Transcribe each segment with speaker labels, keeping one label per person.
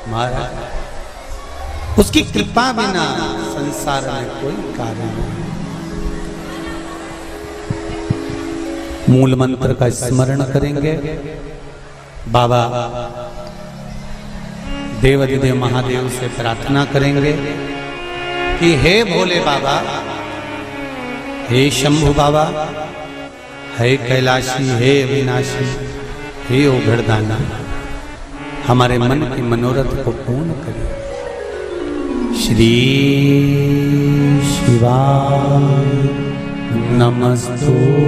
Speaker 1: महाराज उसकी कृपा बिना संसार में कोई कार्य नहीं। मूल मंत्र का स्मरण करेंगे। बाबा देवाधिदेव महादेव से प्रार्थना करेंगे कि हे भोले बाबा, हे शंभु बाबा, हे कैलाशी, हे अविनाशी, हे उघड़दाना, हमारे मन के मनोरथ को पूर्ण करें। श्री शिवाय नमस्तुभ्यं,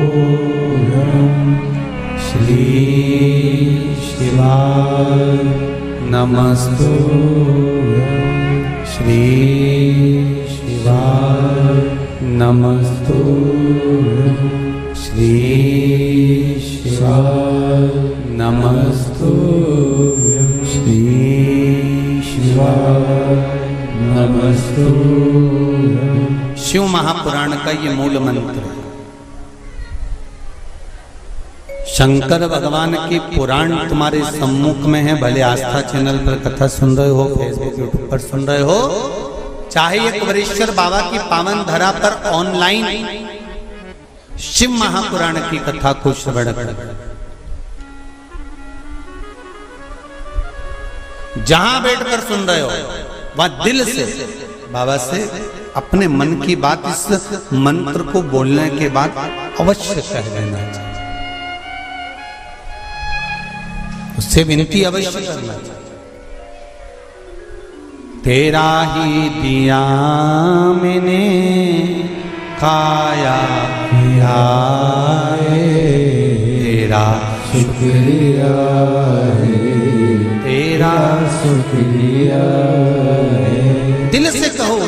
Speaker 1: श्री शिवाय नमस्तुभ्यं, श्री शिवाय नमस्तुभ्यं, श्री शिवाय नमस्तुभ्यं, श्री शिवाय नमस्तुभ्यं। शिव महापुराण का ये मूल मंत्र है। शंकर भगवान की पुराण तुम्हारे सम्मुख में है। भले आस्था चैनल पर कथा सुन रहे हो, फेसबुक यूट्यूब पर सुन रहे हो, चाहे एक वरेश्वर बाबा की पावन धरा पर ऑनलाइन शिव महापुराण की कथा को श्रवण कर, जहां बैठकर सुन रहे हो वह दिल से बाबा से अपने मन की बात इस मंत्र को बोलने के बाद अवश्य कह देना चाहिए। उससे विनती अवश्य करना चाहिए। तेरा ही दिया मैंने खाया पिया, तेरा शुक्रिया है, तेरा शुक्रिया है। दिल से कहो,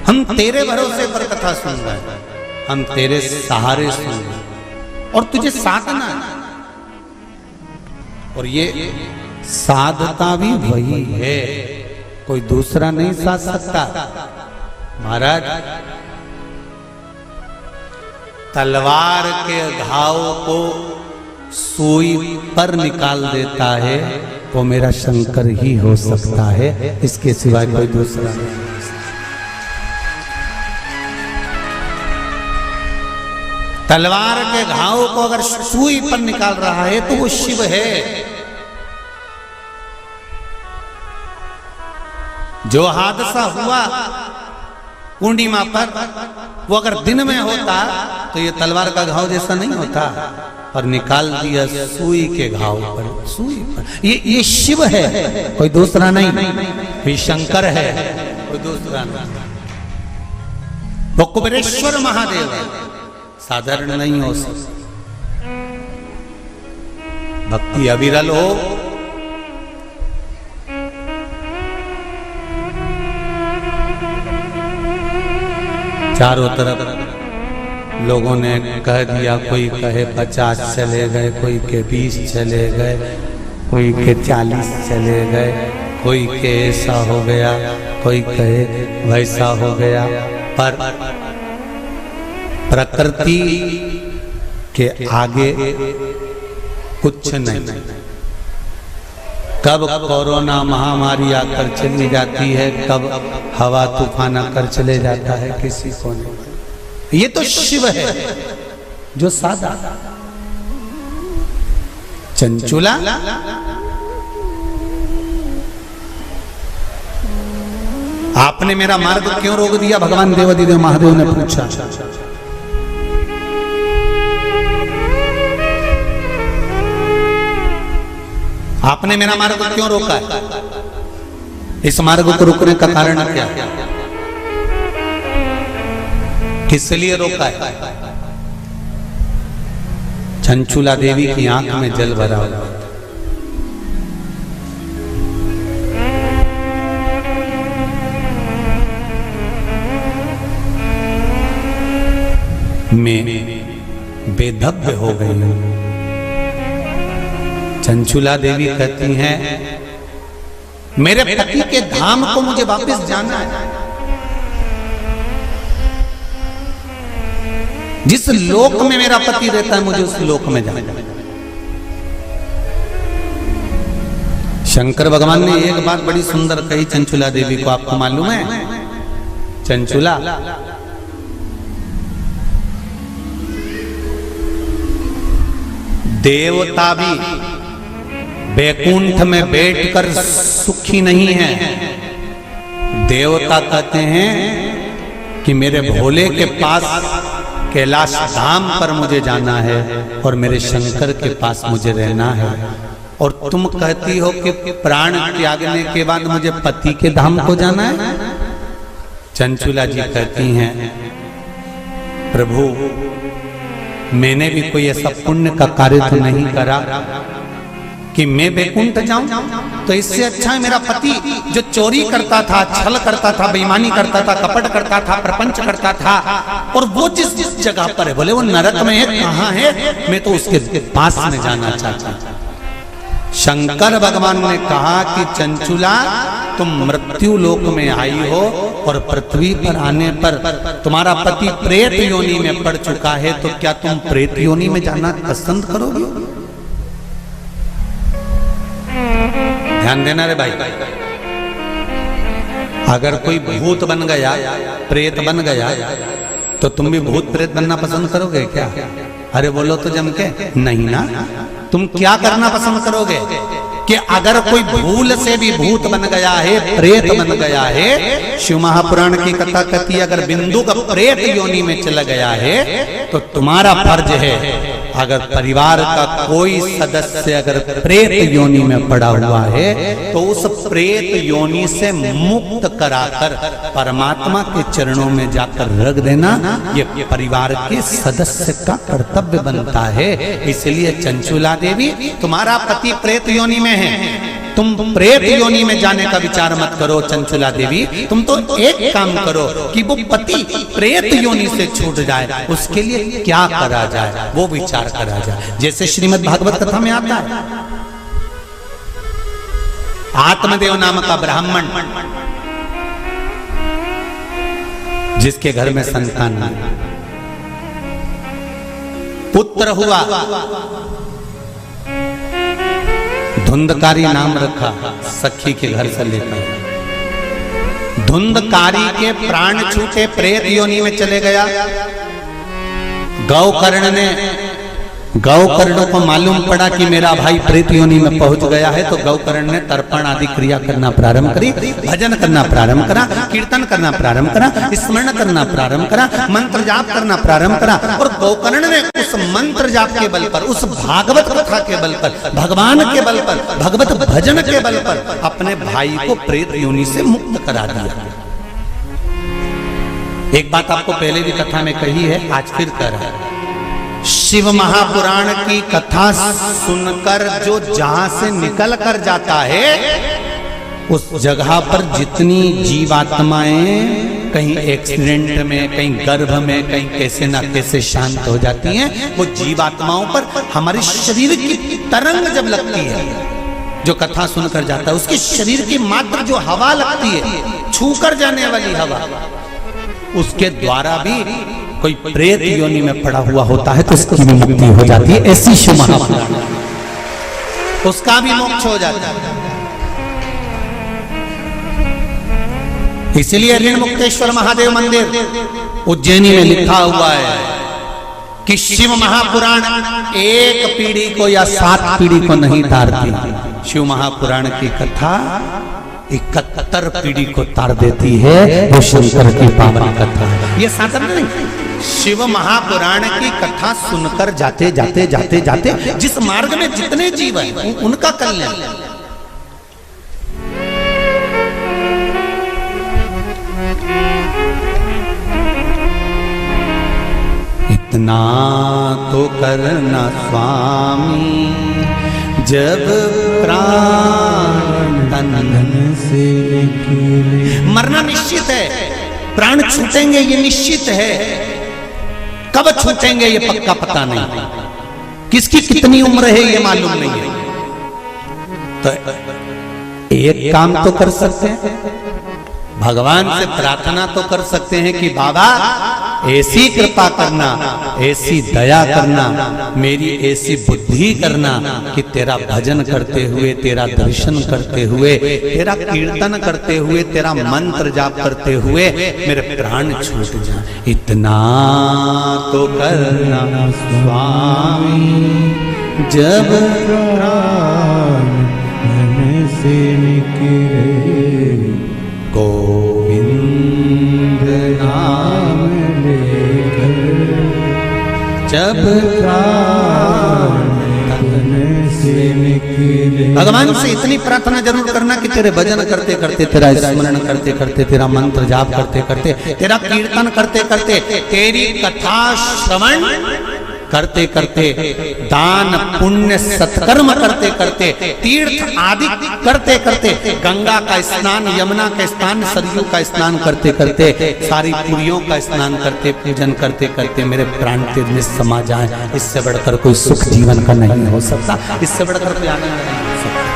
Speaker 1: हम तेरे भरोसे पर कथा सुन रहे हैं, हम तेरे सहारे सुन रहे हैं और तुझे साधना है। और ये साधता भी वही है, कोई दूसरा नहीं साध सकता। महाराज तलवार के घाव को सुई पर निकाल देता है वो मेरा शंकर ही हो सकता है, इसके सिवाय कोई दूसरा नहीं। तलवार के घाव को अगर सुई पर निकाल रहा है तो वो शिव है। जो हादसा हुआ पूर्णिमा पर, वो अगर दिन में होता तो ये तलवार का घाव जैसा नहीं होता, और निकाल दिया सुई के घाव पर, सुई पर। ये शिव है, कोई दूसरा नहीं। कोई शंकर है, कोई दूसरा नहीं। वो कुबेरेश्वर महादेव है, साधारण नहीं हो सकती। भक्ति अविरल हो, चारों तरफ लोगों ने कह दिया, कोई कहे 50 चले गए, कोई के 20 चले गए, कोई के 40 चले गए, कोई के ऐसा हो गया, कोई कहे वैसा हो गया। पर प्रकृति के आगे कुछ नहीं। कब कोरोना महामारी आकर चली जाती है, कब हवा तूफान आकर चले जाता है, किसी को नहीं। ये तो शिव है जो सादा चंचुला। आपने मेरा मार्ग क्यों रोक दिया? भगवान देवाधिदेव महादेव ने पूछा। आपने मेरा मार्ग क्यों रोका है? इस मार्ग को रोकने का कारण क्या? किस लिए रोका है? चंचुला देवी की आंख में जल भरा हुआ। मैं बेधब्य हो गई हूं। चंचुला देवी कहती हैं, मेरे पति के धाम को मुझे वापस जाना है। जिस लोक में मेरा पति रहता है मुझे उस लोक में जाना है। शंकर भगवान ने एक बात बड़ी सुंदर कही चंचुला देवी को, आपको मालूम है? चंचुला, देवता भी बैकुंठ में बैठकर सुखी नहीं है। देवता कहते हैं कि मेरे भोले के पास कैलाश धाम पर मुझे जाना है और मेरे शंकर के पास मुझे रहना है। और तुम कहती हो कि प्राण त्यागने के बाद मुझे पति के धाम को जाना है। चंचुला जी कहती हैं, प्रभु मैंने भी कोई ऐसा पुण्य का कार्य तो नहीं करा कि मैं बैकुंठ जाऊं। तो इससे अच्छा है मेरा पति जो चोरी करता था, छल करता था, बेईमानी करता था, कपट करता था, प्रपंच करता था, और वो जिस जगह पर है, बोले वो नरक में है, कहां है, मैं तो उसके पास में जाना चाहता हूं। शंकर भगवान ने कहा कि चंचुला तुम मृत्यु लोक में आई हो और पृथ्वी पर आने पर तुम्हारा पति प्रेत योनि में पड़ चुका है, तो क्या तुम प्रेत योनि में जाना पसंद करोगे? ध्यान देना रे भाई, अगर कोई भूत बन गया, प्रेत बन गया, तो तुम भी भूत प्रेत बनना पसंद करोगे क्या? अरे बोलो तो जम के, नहीं ना। तुम क्या करना पसंद करोगे कि अगर कोई भूल से भी भूत बन गया है, प्रेत बन गया है, शिव महापुराण की कथा कहती है अगर बिंदु का प्रेत योनि में चला गया है तो तुम्हारा फर्ज है, अगर परिवार का कोई सदस्य अगर प्रेत योनि में पड़ा हुआ है तो उस प्रेत योनि से मुक्त कराकर परमात्मा के चरणों में जाकर रख देना, ये परिवार के सदस्य का कर्तव्य बनता है। इसलिए चंचुला देवी, तुम्हारा पति प्रेत योनि में है, तुम प्रेत योनि में जाने का विचार मत करो। चंचुला देवी, तुम तो एक काम करो कि वो पति प्रेत योनि से छूट जाए, उसके लिए क्या करा जाए वो विचार करा जाए। जैसे श्रीमद् भागवत कथा में आता है, आत्मदेव नाम का ब्राह्मण जिसके घर में संतान नहीं, पुत्र हुआ, धुंधकारी नाम रखा, सखी के घर से लेकर। धुंधकारी के प्राण छूटे, प्रेत योनि में चले गया। गौकर्ण को मालूम पड़ा कि मेरा भाई प्रेत योनि में पहुंच गया है, तो गौकर्ण ने तर्पण आदि क्रिया करना प्रारंभ करी, भजन करना प्रारंभ करा, कीर्तन करना प्रारंभ करा, स्मरण करना प्रारंभ करा, मंत्र जाप करना प्रारंभ करा। और गौकर्ण ने उस मंत्र जाप के बल पर, उस भागवत कथा के बल पर, भगवान के बल पर, भगवत भजन के बल पर अपने भाई को प्रेत योनि से मुक्त करा दिया। एक बात आपको पहले भी कथा में कही है, आज फिर कह रहा है। शिव महापुराण की कथा सुनकर जो जहां से निकल कर जाता है, उस जगह पर जितनी जीवात्माएं कहीं एक्सीडेंट में, कहीं गर्भ में, कहीं कैसे ना कैसे शांत हो जाती हैं, वो जीवात्माओं पर हमारे शरीर की तरंग जब लगती है, जो कथा सुनकर जाता है, उसके शरीर की मात्र जो हवा लगती है, छूकर जाने वाली हवा, उसके द्वारा भी कोई प्रेत योनि में पड़ा हुआ होता है तो उसकी मुक्ति हो जाती है। ऐसी शिव महापुराण, उसका भी मोक्ष हो जाता है। इसलिए ऋण मुक्तेश्वर महादेव मंदिर उज्जैनी में लिखा हुआ है कि शिव महापुराण एक पीढ़ी को या 7 पीढ़ी को नहीं तारती। शिव महापुराण की कथा 71 पीढ़ी को तार देती है। वो शंकर की पावन कथा है, ये साधारण नहीं। शिव महापुराण की कथा सुनकर जाते जाते जाते जाते जिस मार्ग में जितने जीव हैं उनका कल्याण। इतना तो करना स्वामी जब प्राण तन से मरना निश्चित है, प्राण छूटेंगे ये निश्चित है, कब छूटेंगे ये पक्का पता नहीं, किसकी कितनी उम्र है ये मालूम नहीं है। तो एक काम तो कर सकते हैं, भगवान से प्रार्थना तो कर सकते हैं कि बाबा ऐसी कृपा करना, ऐसी दया करना, मेरी ऐसी बुद्धि करना कि तेरा भजन करते हुए, तेरा दर्शन करते हुए, तेरा कीर्तन करते हुए, तेरा मंत्र जाप करते हुए मेरे प्राण छूट जाए। इतना तो करना स्वामी जब प्राण मन से निकले, गोविंद नाम लेकर जब प्राण तन से निकले। भगवान से इतनी प्रार्थना जरूर करना कि तेरे भजन करते करते, तेरा स्मरण करते करते, तेरा मंत्र जाप करते करते, तेरा कीर्तन करते करते, तेरी कथा श्रवण करते करते, दान पुण्य सत्कर्म करते करते, तीर्थ आदि करते करते, गंगा का स्नान, यमुना का स्नान, सरयू का स्नान करते करते, सारी पुरियों का स्नान करते, पूजन करते करते मेरे प्राण तेज में समा जाए। इससे बढ़कर कोई सुख जीवन का नहीं हो सकता, इससे बढ़कर कोई आनंद नहीं हो सकता।